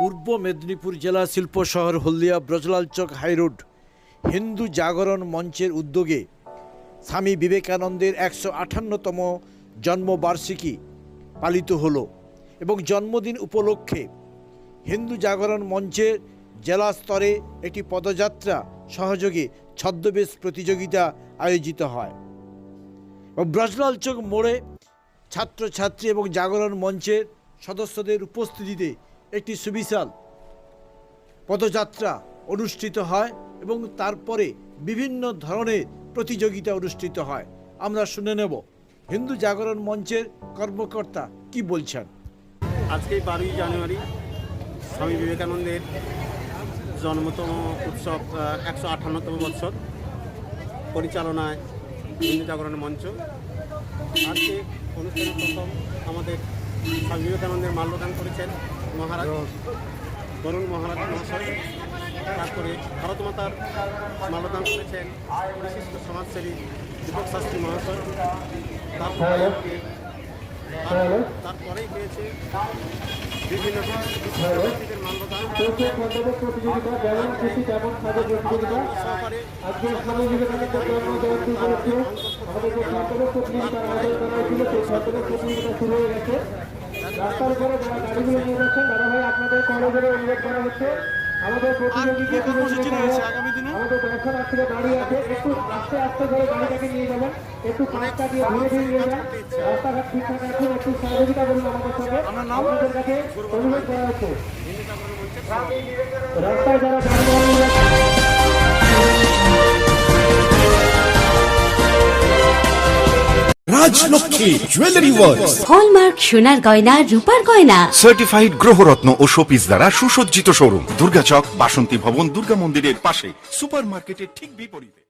পূর্ব মেদিনীপুর জেলা শিল্প শহর হলদিয়া ব্রজলাল চক হাইরোড হিন্দু জাগরণ মঞ্চের উদ্যোগে স্বামী বিবেকানন্দের 158তম জন্মবার্ষিকী পালিত হলো এবং জন্মদিন উপলক্ষে হিন্দু জাগরণ মঞ্চের জেলা স্তরে একটি পদযাত্রা সহযোগে ছদ্মবেশ প্রতিযোগিতা আয়োজিত হয়। ব্রজলাল চক মোড়ে ছাত্রছাত্রী এবং জাগরণ মঞ্চের সদস্যদের উপস্থিতিতে একটি সুবিশাল পদযাত্রা অনুষ্ঠিত হয় এবং তারপরে বিভিন্ন ধরনের প্রতিযোগিতা অনুষ্ঠিত হয়। আমরা শুনে নেব হিন্দু জাগরণ মঞ্চের কর্মকর্তা কি বলছেন। আজকে 12ই জানুয়ারি স্বামী বিবেকানন্দের জন্মতম উৎসব 158তম বৎসর পরিচালনায় হিন্দু জাগরণ মঞ্চ। আজকে অনুষ্ঠানের প্রথম আমাদের স্বামী বিবেকানন্দের মাল্যদান করেছেন মহারাজ বরুণ মহারাজ মহাশয়। তারপরে ভারত মাতার মাল্যদান করেছেন বিশিষ্ট সমাজসেবী দীপক শাস্ত্রী মহাশয়। তারপরেই পেয়েছে বিভিন্ন ব্যক্তিদের মাল্যদান আমাদের দর্শনার্থীরা দাঁড়িয়ে আছে, একটু আস্তে আস্তে করে গাড়িটাকে নিয়ে যাবেন, একটু পাঁচটা দিয়ে ঘুরে ঘুরে নিয়ে যান, রাস্তাঘাট ঠিকঠাক রাখুন, একটু সহযোগিতা করুন আমাদের সঙ্গে। আপনাদের কাছে অনুরোধ করা হচ্ছে রাস্তায় যারা যানবাহন নিয়ে যাচ্ছে রাজলক্ষ্মী জুয়েলারি ওয়ার্কস, হলমার্ক সোনার গয়না রূপার গয়না, সার্টিফাইড গ্রহরত্ন ও শোপিস দ্বারা সুসজ্জিত শোরুম, দুর্গাচক বাসন্তী ভবন দুর্গা মন্দিরের পাশে, সুপার মার্কেটের ঠিক বিপরীতে।